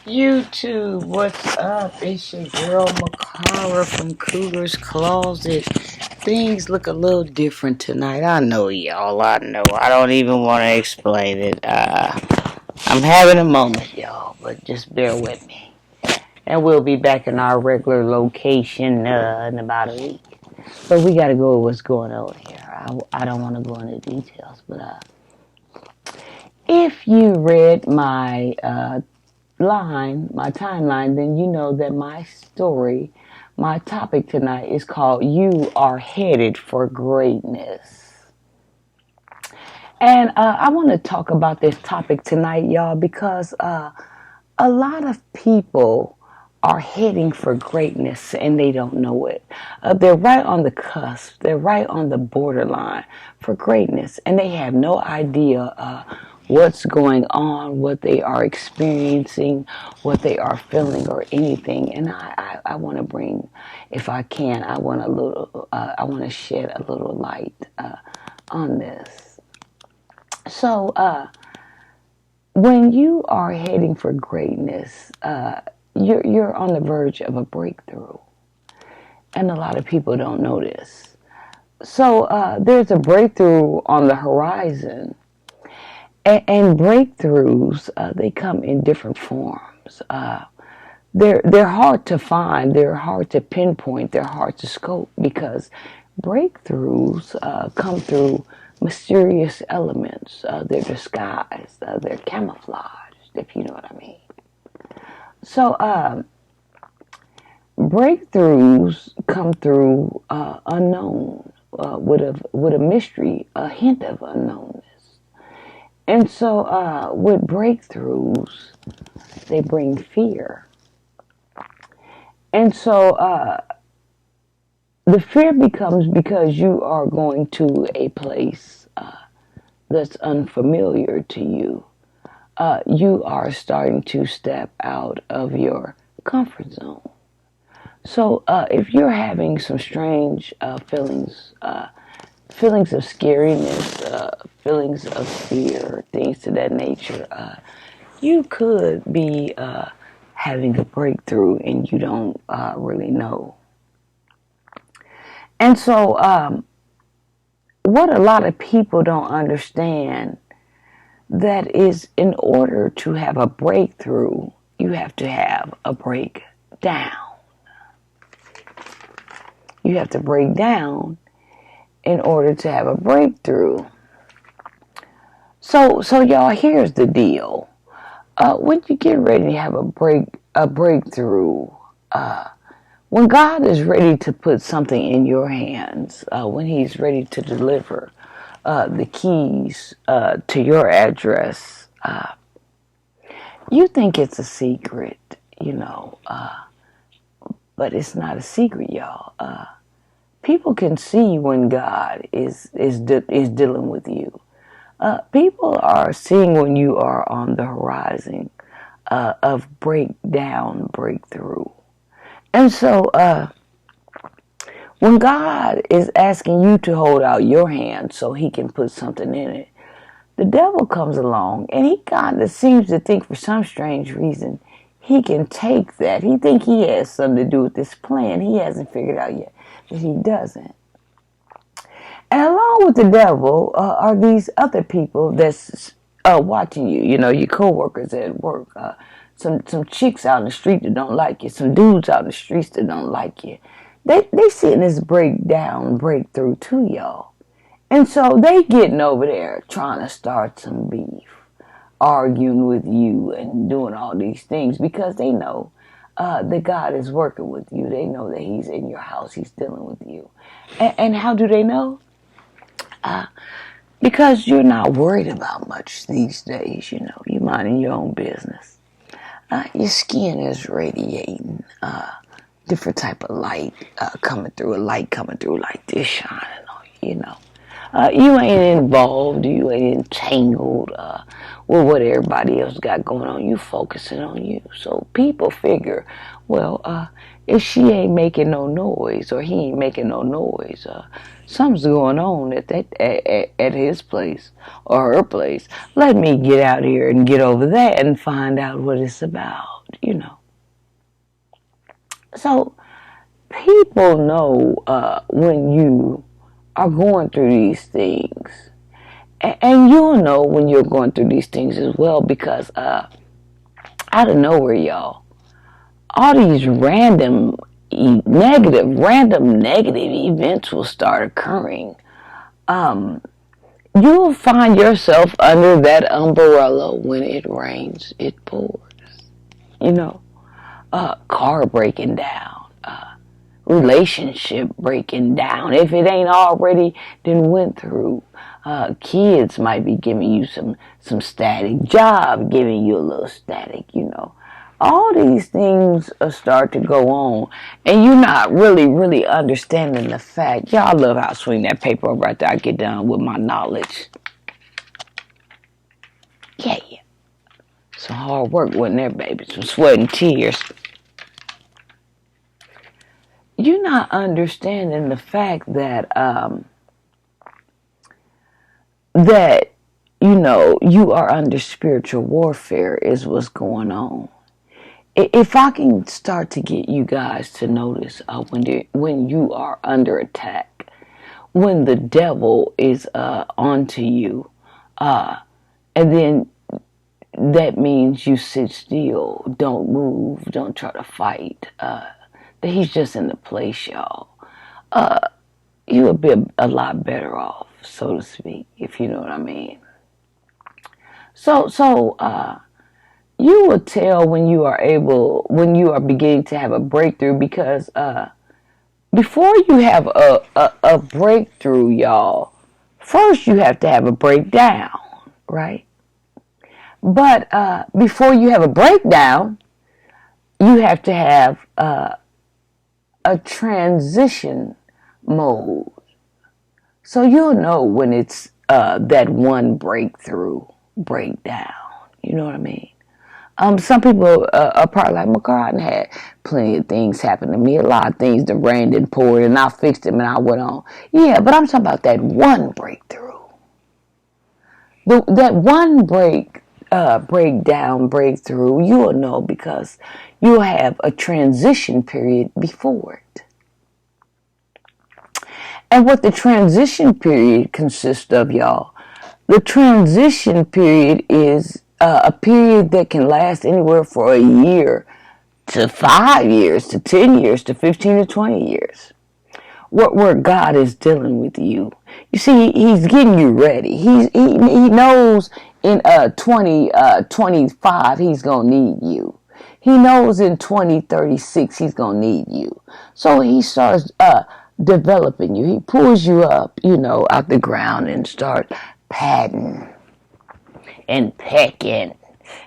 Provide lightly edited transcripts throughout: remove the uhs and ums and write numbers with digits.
YouTube, what's up? It's your girl Makara from Cougar's Closet. Things look a little different tonight. I know, y'all. I know. I don't even want to explain it. I'm having a moment, y'all, but just bear with me. And we'll be back in our regular location in about a week. But we got to go with what's going on here. I don't want to go into details, but if you read my timeline, then you know that my topic tonight is called You Are Headed for Greatness. And I want to talk about this topic tonight, y'all, because a lot of people are heading for greatness and they don't know it. They're right on the cusp, they're right on the borderline for greatness, and they have no idea what's going on, what they are experiencing, what they are feeling, or anything. And I want to bring, if I can, I want to shed a little light on this. So, when you are heading for greatness, you're on the verge of a breakthrough, and a lot of people don't know this. So there's a breakthrough on the horizon, and breakthroughs they come in different forms. They're hard to find, they're hard to pinpoint, they're hard to scope because breakthroughs come through mysterious elements. They're disguised, they're camouflaged, if you know what I mean. So breakthroughs come through unknown, with a mystery, a hint of unknownness. And so with breakthroughs, they bring fear. And so the fear becomes because you are going to a place that's unfamiliar to you. You are starting to step out of your comfort zone. So if you're having some strange feelings of scariness, feelings of fear, things to that nature, you could be having a breakthrough and you don't really know. And so what a lot of people don't understand, that is, in order to have a breakthrough, you have to have a breakdown. You have to break down in order to have a breakthrough. So y'all, here's the deal. When you get ready to have a breakthrough, when God is ready to put something in your hands, when He's ready to deliver the keys to your address, you think it's a secret, but it's not a secret, y'all. People can see when God is dealing with you. People are seeing when you are on the horizon of breakthrough. And so when God is asking you to hold out your hand so He can put something in it, the devil comes along and he kind of seems to think, for some strange reason, he can take that. He think he has something to do with this plan. He hasn't figured out yet that he doesn't. And along with the devil are these other people that's watching you. Your coworkers at work. Some chicks out in the street that don't like you. Some dudes out in the streets that don't like you. They seeing this breakthrough too, y'all. And so they getting over there trying to start some beef, arguing with you and doing all these things because they know that God is working with you. They know that He's in your house. He's dealing with you. And how do they know? Because you're not worried about much these days. You're minding your own business. Your skin is radiating different type of light coming through, a light coming through like this shining on you, You ain't involved, you ain't entangled with what everybody else got going on. You focusing on you. So people figure, well, if she ain't making no noise or he ain't making no noise, something's going on at his place or her place. Let me get out here and get over that and find out what it's about, you know. So people know when you are going through these things. And you'll know when you're going through these things as well because out of nowhere, y'all, all these random negative events will start occurring. You'll find yourself under that umbrella when it rains, it pours. You know, car breaking down, relationship breaking down. If it ain't already then went through, kids might be giving you some static, job giving you a little static, you know. All these things start to go on, and you're not really understanding the fact. Y'all love how I swing that paper over after I get done with my knowledge. Yeah. Some hard work wasn't there, baby. Some sweat and tears. You're not understanding the fact that that you know you are under spiritual warfare is what's going on. If I can start to get you guys to notice when you are under attack, when the devil is onto you, and then that means you sit still, don't move, don't try to fight. That he's just in the place, y'all. You would be a lot better off, so to speak, if you know what I mean. So you will tell when you are beginning to have a breakthrough because before you have a breakthrough, y'all, first you have to have a breakdown, right? But before you have a breakdown, you have to have a transition mode. So you'll know when it's that one breakdown. You know what I mean? Some people are probably like, McCartan had plenty of things happen to me. A lot of things that rained and poured, and I fixed them and I went on. Yeah, but I'm talking about that one breakthrough. That one breakthrough, you will know because you'll have a transition period before it. And what the transition period consists of, y'all, the transition period is a period that can last anywhere for a year to 5 years to 10 years to 15 to 20 years. Where God is dealing with you. You see, he's getting you ready. He knows in 2025 he's going to need you. He knows in 2036 he's going to need you. So he starts developing you. He pulls you up, you know, out the ground and start patting and pecking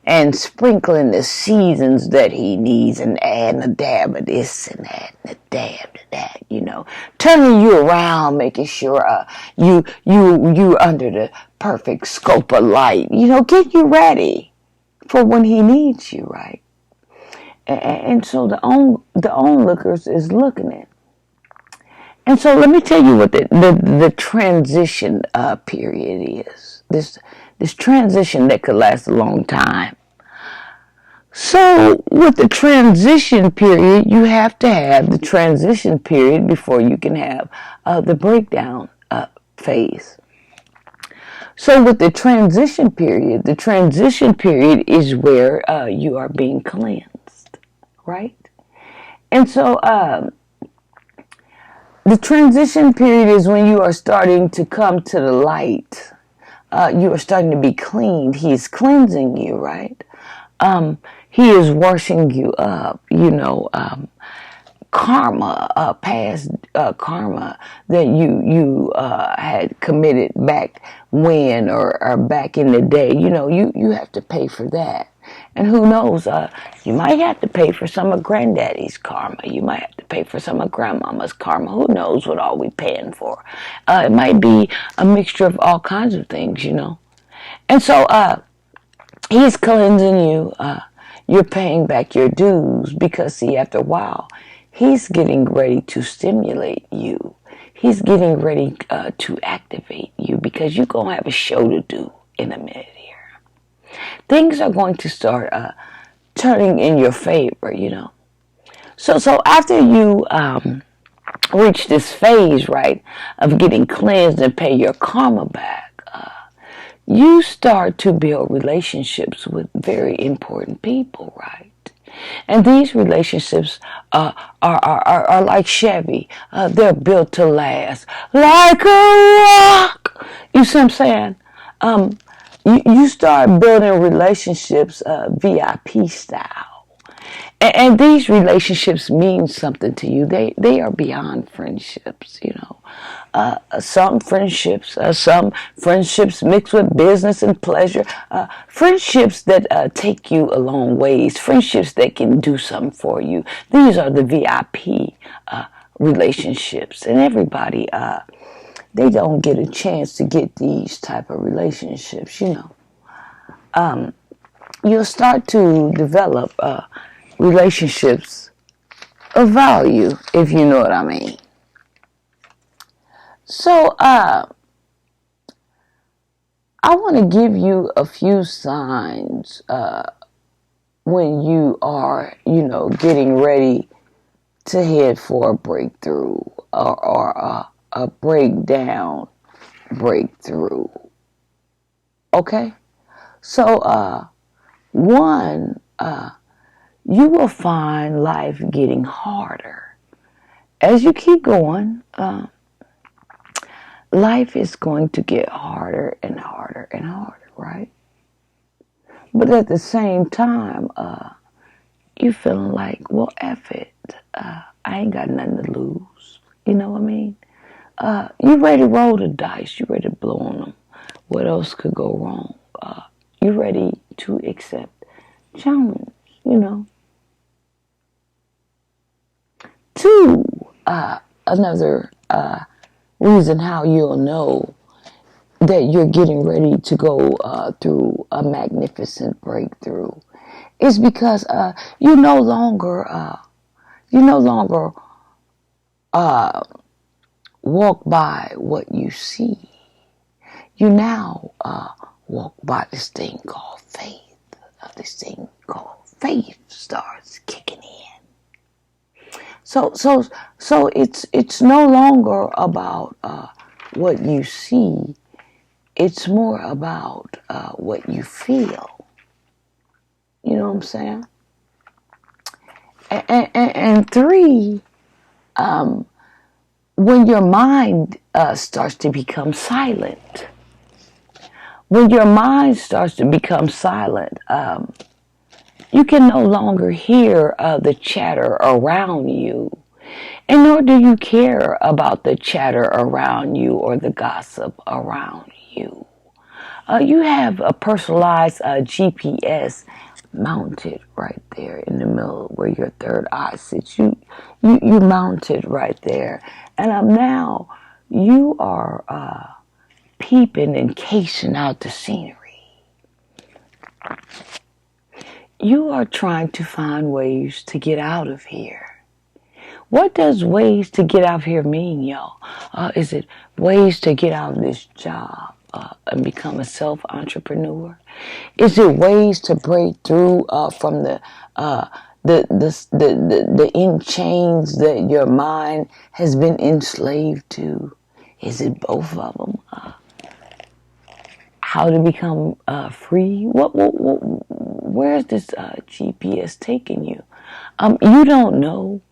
and sprinkling the seasons that he needs and adding a dab of this and adding a dab of that, you know, turning you around, making sure you under the perfect scope of light, you know, get you ready for when he needs you, right? And so the onlookers is looking at. And so let me tell you what the transition period is. This transition that could last a long time. So with the transition period, you have to have the transition period before you can have the breakdown phase. So with the transition period is where you are being cleansed, right? And so the transition period is when you are starting to come to the light. You are starting to be cleaned. He is cleansing you, right? He is washing you up, you know, karma, past karma that you had committed back when or back in the day. You know, you have to pay for that. And who knows, you might have to pay for some of granddaddy's karma. You might have to pay for some of grandmama's karma. Who knows what all we paying for? It might be a mixture of all kinds of things, you know. And so he's cleansing you. You're paying back your dues because, see, after a while, he's getting ready to stimulate you. He's getting ready to activate you because you're going to have a show to do in a minute here. Things are going to start turning in your favor, you know. So after you reach this phase, right, of getting cleansed and pay your karma back, you start to build relationships with very important people, right? And these relationships are like Chevy. They're built to last like a rock. You see what I'm saying? You start building relationships VIP style. And these relationships mean something to you. They are beyond friendships, you know. Some friendships mixed with business and pleasure. Friendships that take you a long ways. Friendships that can do something for you. These are the VIP relationships. And everybody, they don't get a chance to get these type of relationships, you know. You'll start to develop relationships of value, if you know what I mean. So, I want to give you a few signs when you are, you know, getting ready to head for a breakthrough or a breakdown breakthrough. Okay? So, one, you will find life getting harder. As you keep going, life is going to get harder and harder and harder, right? But at the same time, you feeling like, well, F it. I ain't got nothing to lose. You know what I mean? You ready to roll the dice. You ready to blow on them. What else could go wrong? You ready to accept challenge, you know? Two, another reason how you'll know that you're getting ready to go through a magnificent breakthrough is because you no longer walk by what you see. You now walk by this thing called faith. This thing called faith starts kicking in. So it's no longer about what you see. It's more about what you feel. You know what I'm saying? And three, when your mind starts to become silent. When your mind starts to become silent, you can no longer hear the chatter around you. And nor do you care about the chatter around you or the gossip around you. You have a personalized GPS mounted right there in the middle where your third eye sits. You mounted right there. And now you are peeping and casing out the scenery. You are trying to find ways to get out of here. What does ways to get out of here mean, y'all? Is it ways to get out of this job and become a self-entrepreneur? Is it ways to break through from the in chains that your mind has been enslaved to? Is it both of them? How to become free? Where's this GPS taking you? You don't know.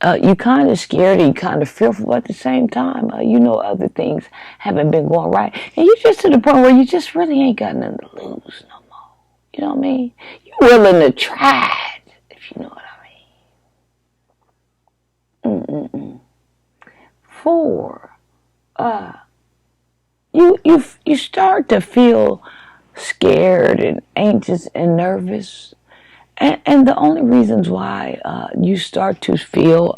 You're kind of scared and you're kind of fearful, but at the same time, you know other things haven't been going right. And you're just to the point where you just really ain't got nothing to lose no more. You know what I mean? You're willing to try it, if you know what I mean. Four, you start to feel scared and anxious and nervous. And the only reasons why you start to feel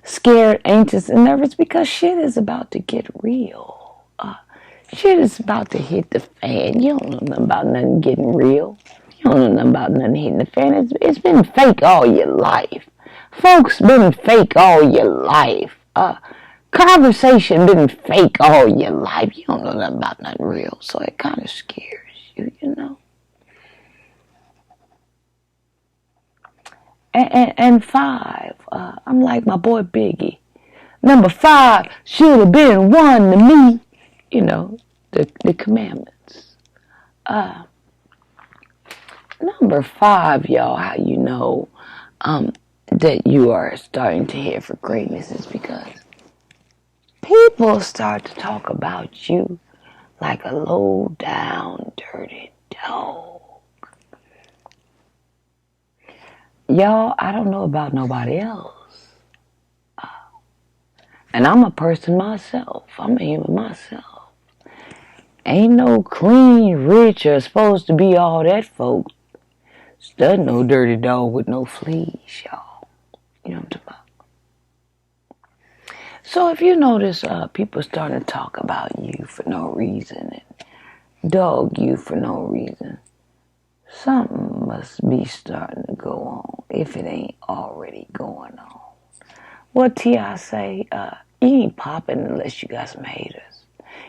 scared, anxious, and nervous because shit is about to get real. Shit is about to hit the fan. You don't know nothing about nothing getting real. You don't know nothing about nothing hitting the fan. It's been fake all your life. Folks been fake all your life. Conversation been fake all your life. You don't know nothing about nothing real. So it kind of scares you, you know. And 5, I'm like my boy Biggie. Number 5 should have been 1 to me. You know, the commandments. Number 5, y'all, how you know that you are starting to head for greatness is because people start to talk about you like a low down, dirty dog. Y'all, I don't know about nobody else. And I'm a person myself. I'm a human myself. Ain't no clean, rich, or supposed to be all that folk. There's no dirty dog with no fleas, y'all. You know what I'm talking about? So if you notice people starting to talk about you for no reason and dog you for no reason, something must be starting to go on if it ain't already going on. What T.I. say, you ain't popping unless you got some haters.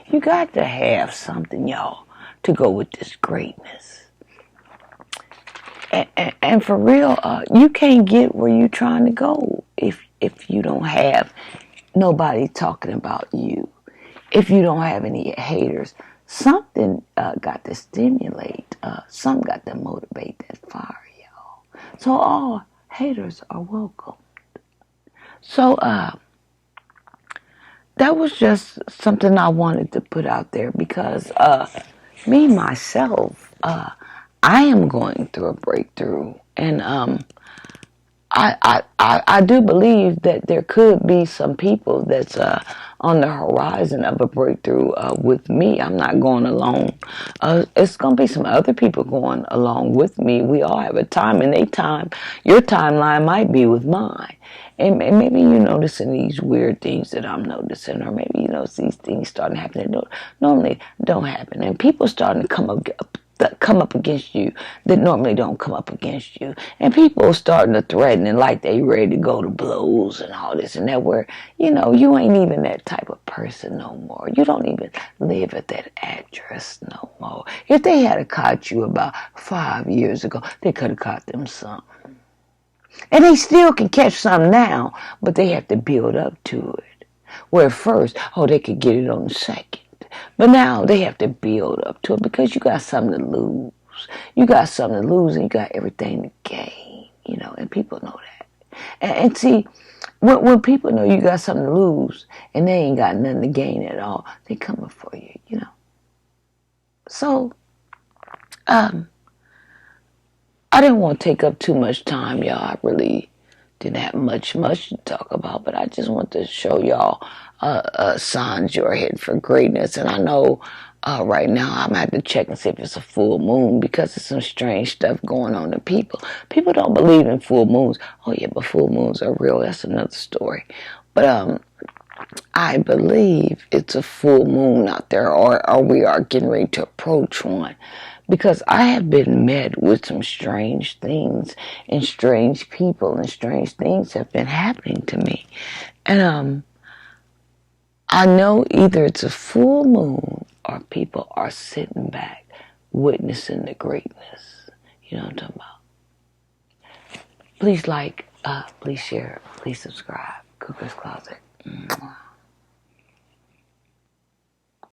You got to have something, y'all, to go with this greatness. And for real, you can't get where you're trying to go if you don't have nobody talking about you. If you don't have any haters, something got to stimulate, something got to motivate that fire, y'all. So all haters are welcome. So that was just something I wanted to put out there because me myself, I am going through a breakthrough, and I do believe that there could be some people that's on the horizon of a breakthrough with me. I'm not going alone. It's going to be some other people going along with me. We all have a time, and they time, your timeline might be with mine. And maybe you're noticing these weird things that I'm noticing, or maybe you notice these things starting to happen that normally don't happen. And people starting to come up against you that normally don't come up against you. And people starting to threaten and like they ready to go to blows and all this and that, where, you know, you ain't even that type of person no more. You don't even live at that address no more. If they had caught you about 5 years ago, they could have caught them something. And they still can catch some now, but they have to build up to it. Where first, they could get it on the second. But now they have to build up to it because you got something to lose. You got something to lose and you got everything to gain, you know, and people know that. And see, when people know you got something to lose and they ain't got nothing to gain at all, they coming for you, you know. So, I didn't want to take up too much time, y'all. I really didn't have much to talk about, but I just want to show y'all signs you're headed for greatness. And I know right now I'm going to have to check and see if it's a full moon because there's some strange stuff going on to people. People don't believe in full moons. Oh, yeah, but full moons are real. That's another story. But I believe it's a full moon out there, or we are getting ready to approach one. Because I have been met with some strange things and strange people, and strange things have been happening to me. And I know either it's a full moon or people are sitting back witnessing the greatness. You know what I'm talking about? Please like, please share, please subscribe. Cougar's Closet. Mwah.